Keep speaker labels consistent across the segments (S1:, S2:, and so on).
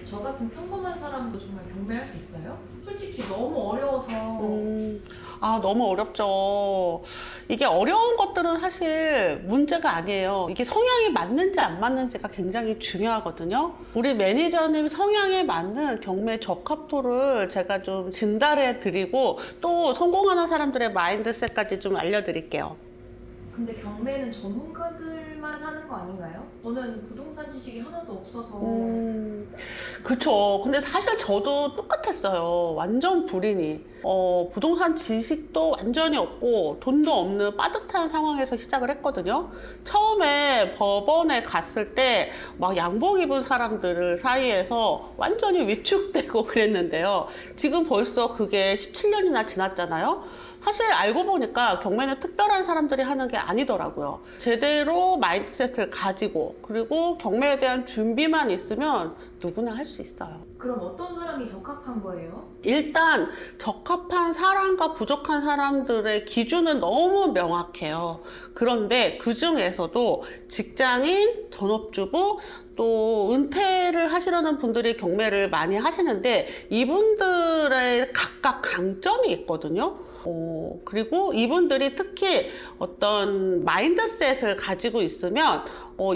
S1: 저 같은 평범한 사람도 정말 경매할 수 있어요? 솔직히 너무 어려워서.
S2: 너무 어렵죠. 이게 어려운 것들은 사실 문제가 아니에요. 이게 성향이 맞는지 안 맞는지가 굉장히 중요하거든요. 우리 매니저님 성향에 맞는 경매 적합도를 제가 좀 진단해 드리고 또 성공하는 사람들의 마인드셋까지 좀 알려드릴게요.
S1: 근데 경매는 전문가들만 하는 거 아닌가요? 저는 부동산 지식이 하나도 없어서.
S2: 그쵸. 근데 사실 저도 똑같았어요. 완전 불인이. 부동산 지식도 완전히 없고 돈도 없는 빠듯한 상황에서 시작을 했거든요. 처음에 법원에 갔을 때 막 양복 입은 사람들 사이에서 완전히 위축되고 그랬는데요. 지금 벌써 그게 17년이나 지났잖아요. 사실 알고 보니까 경매는 특별한 사람들이 하는 게 아니더라고요. 제대로 마인드셋을 가지고 그리고 경매에 대한 준비만 있으면 누구나 할 수 있어요.
S1: 그럼 어떤 사람이 적합한 거예요?
S2: 일단 적합한 사람과 부족한 사람들의 기준은 너무 명확해요. 그런데 그 중에서도 직장인, 전업주부, 또 은퇴를 하시려는 분들이 경매를 많이 하시는데 이분들의 각각 강점이 있거든요. 그리고 이분들이 특히 어떤 마인드셋을 가지고 있으면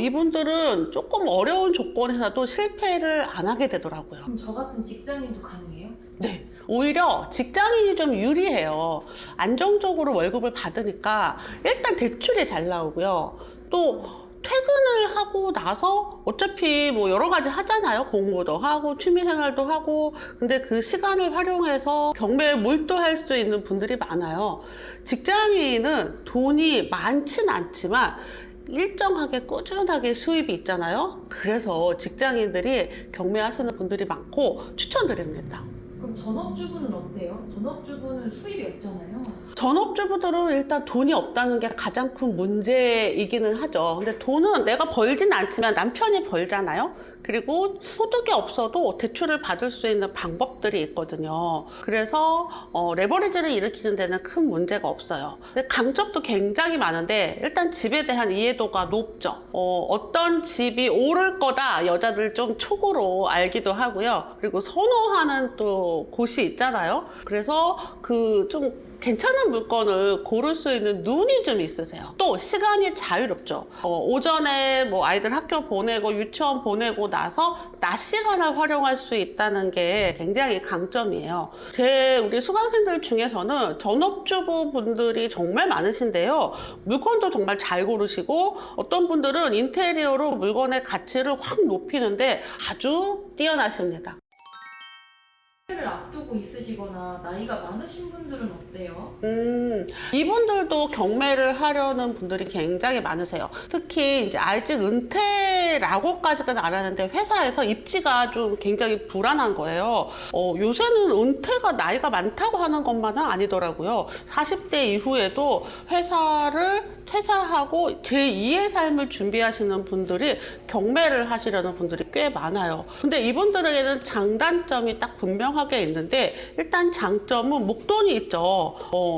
S2: 이분들은 조금 어려운 조건에서도 실패를 안 하게 되더라고요.
S1: 그럼 저 같은 직장인도 가능해요?
S2: 네. 오히려 직장인이 좀 유리해요. 안정적으로 월급을 받으니까 일단 대출이 잘 나오고요. 또 퇴근을 하고 나서 어차피 뭐 여러 가지 하잖아요. 공부도 하고 취미생활도 하고. 근데 그 시간을 활용해서 경매에 몰두할 수 있는 분들이 많아요. 직장인은 돈이 많진 않지만 일정하게 꾸준하게 수입이 있잖아요. 그래서 직장인들이 경매하시는 분들이 많고 추천드립니다.
S1: 그럼 전업주부는 어때요? 전업주부는 수입이 없잖아요.
S2: 전업주부들은 일단 돈이 없다는 게 가장 큰 문제이기는 하죠. 근데 돈은 내가 벌진 않지만 남편이 벌잖아요. 그리고 소득이 없어도 대출을 받을 수 있는 방법들이 있거든요. 그래서 레버리지를 일으키는 데는 큰 문제가 없어요. 근데 강점도 굉장히 많은데 일단 집에 대한 이해도가 높죠. 어떤 집이 오를 거다 여자들 좀 촉으로 알기도 하고요. 그리고 선호하는 또 곳이 있잖아요. 그래서 그 좀 괜찮은 물건을 고를 수 있는 눈이 좀 있으세요. 또 시간이 자유롭죠. 오전에 뭐 아이들 학교 보내고 유치원 보내고 나서 낮 시간을 활용할 수 있다는 게 굉장히 강점이에요. 우리 수강생들 중에서는 전업주부 분들이 정말 많으신데요. 물건도 정말 잘 고르시고 어떤 분들은 인테리어로 물건의 가치를 확 높이는데 아주 뛰어나십니다.
S1: 를 앞두고 있으시거나 나이가 많으신 분들은 어때요?
S2: 이분들도 경매를 하려는 분들이 굉장히 많으세요. 특히 이제 아직 은퇴라고까지는 안 하는데 회사에서 입지가 좀 굉장히 불안한 거예요. 요새는 은퇴가 나이가 많다고 하는 것만은 아니더라고요. 40대 이후에도 회사를 퇴사하고 제2의 삶을 준비하시는 분들이 경매를 하시려는 분들이 꽤 많아요. 근데 이분들에게는 장단점이 딱 분명하게 있는데 일단 장점은 목돈이 있죠.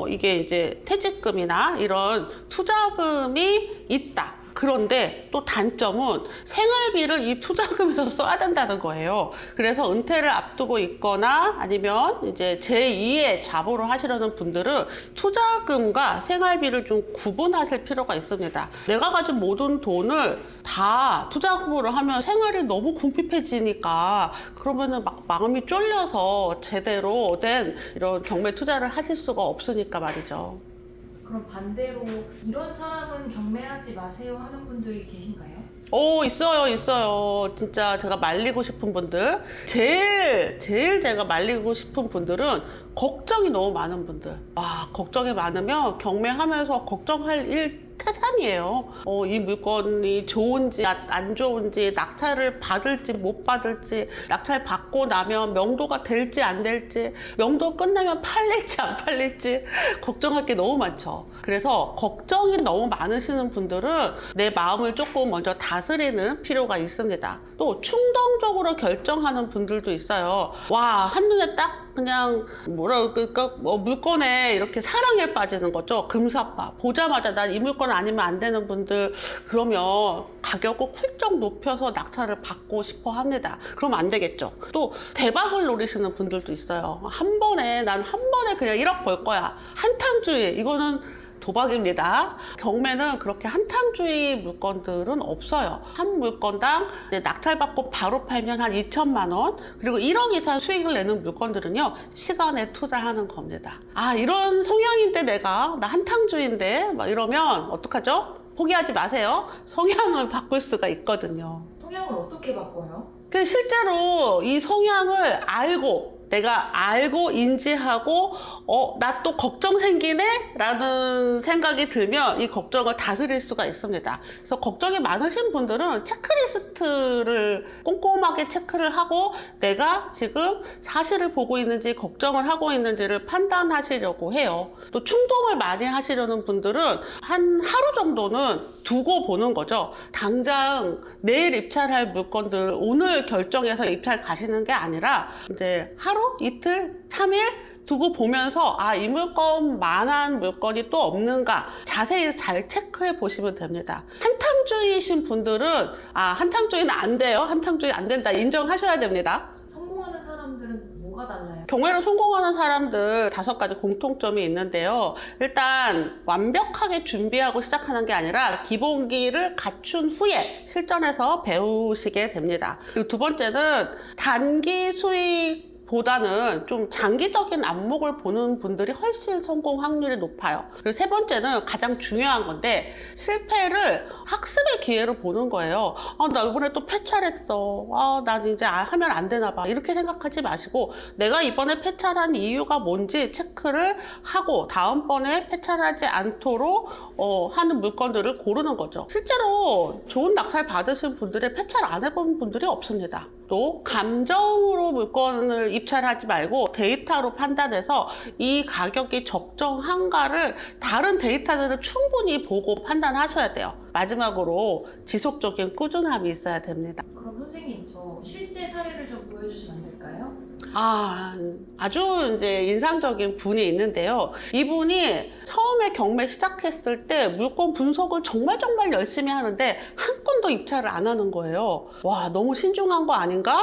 S2: 이게 이제 퇴직금이나 이런 투자금이 있다. 그런데 또 단점은 생활비를 이 투자금에서 써야 된다는 거예요. 그래서 은퇴를 앞두고 있거나 아니면 이제 제2의 잡으로 하시려는 분들은 투자금과 생활비를 좀 구분하실 필요가 있습니다. 내가 가진 모든 돈을 다 투자금으로 하면 생활이 너무 궁핍해지니까 그러면은 막 마음이 쫄려서 제대로 된 이런 경매 투자를 하실 수가 없으니까 말이죠.
S1: 그럼 반대로 이런 사람은 경매하지 마세요 하는 분들이 계신가요?
S2: 있어요. 진짜 제가 말리고 싶은 분들. 제일 제가 말리고 싶은 분들은 걱정이 너무 많은 분들. 걱정이 많으면 경매하면서 걱정할 일 태산이에요. 이 물건이 좋은지 안 좋은지, 낙찰을 받을지 못 받을지, 낙찰 받고 나면 명도가 될지 안 될지, 명도 끝나면 팔릴지 안 팔릴지 걱정할 게 너무 많죠. 그래서 걱정이 너무 많으시는 분들은 내 마음을 조금 먼저 다스리는 필요가 있습니다. 또 충동적으로 결정하는 분들도 있어요. 한눈에 딱 그냥 뭐라 그럴까 뭐 물건에 이렇게 사랑에 빠지는 거죠. 금사빠 보자마자 난 이 물건 아니면 안 되는 분들, 그러면 가격을 훌쩍 높여서 낙찰을 받고 싶어 합니다. 그럼 안 되겠죠. 또 대박을 노리시는 분들도 있어요. 난 한 번에 그냥 1억 벌 거야. 한탕주의, 이거는 도박입니다. 경매는 그렇게 한탕주의 물건들은 없어요. 한 물건당 낙찰받고 바로 팔면 한 2천만 원, 그리고 1억 이상 수익을 내는 물건들은요, 시간에 투자하는 겁니다. 아, 이런 성향인데 나 한탕주의인데 막 이러면 어떡하죠? 포기하지 마세요. 성향을 바꿀 수가 있거든요.
S1: 성향을 어떻게 바꿔요?
S2: 실제로 이 성향을 내가 알고 인지하고 나 또 걱정 생기네? 라는 생각이 들면 이 걱정을 다스릴 수가 있습니다. 그래서 걱정이 많으신 분들은 체크리스트를 꼼꼼하게 체크를 하고 내가 지금 사실을 보고 있는지 걱정을 하고 있는지를 판단하시려고 해요. 또 충동을 많이 하시려는 분들은 한 하루 정도는 두고 보는 거죠. 당장 내일 입찰할 물건들 오늘 결정해서 입찰 가시는 게 아니라 이제 하루, 이틀, 3일 두고 보면서 이 물건만한 물건이 또 없는가 자세히 잘 체크해 보시면 됩니다. 한탕주의이신 분들은 한탕주의는 안 돼요. 한탕주의 안 된다 인정하셔야 됩니다.
S1: 성공하는 사람들은 뭐가 달라요?
S2: 경매로 성공하는 사람들 5가지 공통점이 있는데요. 일단 완벽하게 준비하고 시작하는 게 아니라 기본기를 갖춘 후에 실전에서 배우시게 됩니다. 그리고 두 번째는 단기 수익 보다는 좀 장기적인 안목을 보는 분들이 훨씬 성공 확률이 높아요. 그리고 세 번째는 가장 중요한 건데, 실패를 학습의 기회로 보는 거예요. 나 이번에 또 폐찰했어. 난 이제 하면 안 되나 봐. 이렇게 생각하지 마시고 내가 이번에 폐찰한 이유가 뭔지 체크를 하고 다음번에 폐찰하지 않도록 하는 물건들을 고르는 거죠. 실제로 좋은 낙찰 받으신 분들의 폐찰 안 해본 분들이 없습니다. 또 감정으로 물건을 입찰하지 말고 데이터로 판단해서 이 가격이 적정한가를 다른 데이터들을 충분히 보고 판단하셔야 돼요. 마지막으로 지속적인 꾸준함이 있어야 됩니다.
S1: 그럼 선생님, 저 실제 사례를 좀 보여주시면 안 될까요?
S2: 아주 이제 인상적인 분이 있는데요. 이분이 처음에 경매 시작했을 때 물건 분석을 정말 열심히 하는데 한 건도 입찰을 안 하는 거예요. 와, 너무 신중한 거 아닌가?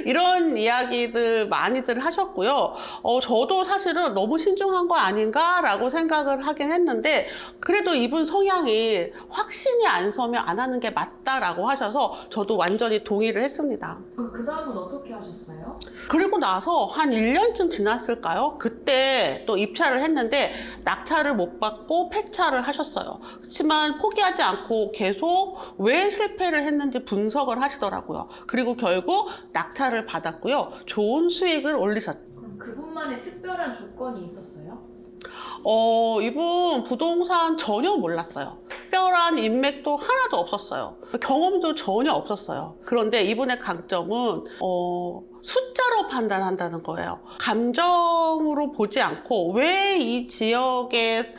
S2: 이런 이야기들 많이들 하셨고요. 저도 사실은 너무 신중한 거 아닌가? 라고 생각을 하긴 했는데, 그래도 이분 성향이 확신이 안 서면 안 하는 게 맞다라고 하셔서 저도 완전히 동의를 했습니다.
S1: 그 다음은 어떻게 하셨어요?
S2: 그리고 나서 한 1년쯤 지났을까요? 그때 또 입찰을 했는데 낙찰을 못 받고 폐찰을 하셨어요. 그렇지만 포기하지 않고 계속 왜 실패를 했는지 분석을 하시더라고요. 그리고 결국 낙찰을 받았고요. 좋은 수익을 올리셨죠.
S1: 그럼 그분만의 특별한 조건이 있었어요?
S2: 이분 부동산 전혀 몰랐어요. 특별한 인맥도 하나도 없었어요. 경험도 전혀 없었어요. 그런데 이분의 강점은 숫자로 판단한다는 거예요. 감정으로 보지 않고 왜 이 지역에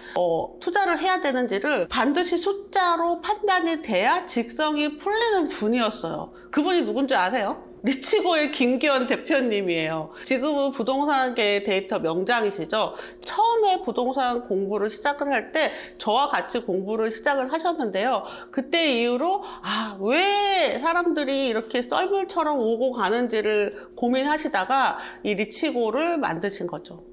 S2: 투자를 해야 되는지를 반드시 숫자로 판단이 돼야 직성이 풀리는 분이었어요. 그분이 누군지 아세요? 리치고의 김기현 대표님이에요. 지금은 부동산계 데이터 명장이시죠. 처음에 부동산 공부를 시작을 할 때 저와 같이 공부를 시작을 하셨는데요. 그때 이후로 왜 사람들이 이렇게 썰물처럼 오고 가는지를 고민하시다가 이 리치고를 만드신 거죠.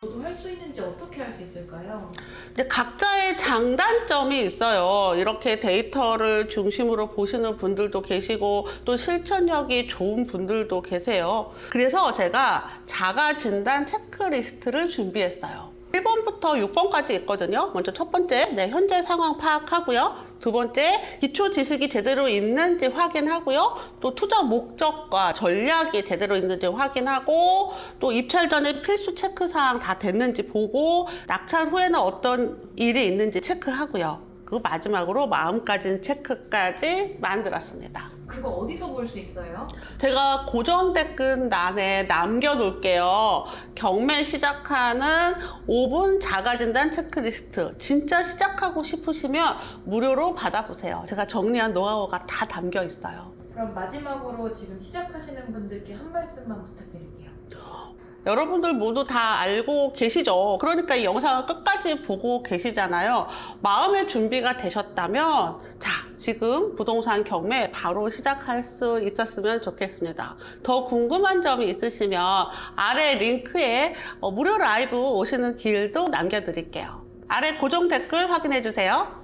S1: 저도 할 수 있는지 어떻게 할 수 있을까요?
S2: 근데 각자의 장단점이 있어요. 이렇게 데이터를 중심으로 보시는 분들도 계시고 또 실천력이 좋은 분들도 계세요. 그래서 제가 자가 진단 체크리스트를 준비했어요. 1번부터 6번까지 있거든요. 먼저 첫 번째, 내 현재 상황 파악하고요. 두 번째, 기초 지식이 제대로 있는지 확인하고요. 또 투자 목적과 전략이 제대로 있는지 확인하고, 또 입찰 전에 필수 체크사항 다 됐는지 보고, 낙찰 후에는 어떤 일이 있는지 체크하고요. 그리고 마지막으로 마음가짐 체크까지 만들었습니다.
S1: 그거 어디서 볼 수 있어요?
S2: 제가 고정 댓글란에 남겨놓을게요. 경매 시작하는 5분 자가진단 체크리스트. 진짜 시작하고 싶으시면 무료로 받아보세요. 제가 정리한 노하우가 다 담겨 있어요.
S1: 그럼 마지막으로 지금 시작하시는 분들께 한 말씀만 부탁드릴게요.
S2: 여러분들 모두 다 알고 계시죠? 그러니까 이 영상을 끝까지 보고 계시잖아요. 마음의 준비가 되셨다면 자, 지금 부동산 경매 바로 시작할 수 있었으면 좋겠습니다. 더 궁금한 점이 있으시면 아래 링크에 무료 라이브 오시는 길도 남겨드릴게요. 아래 고정 댓글 확인해 주세요.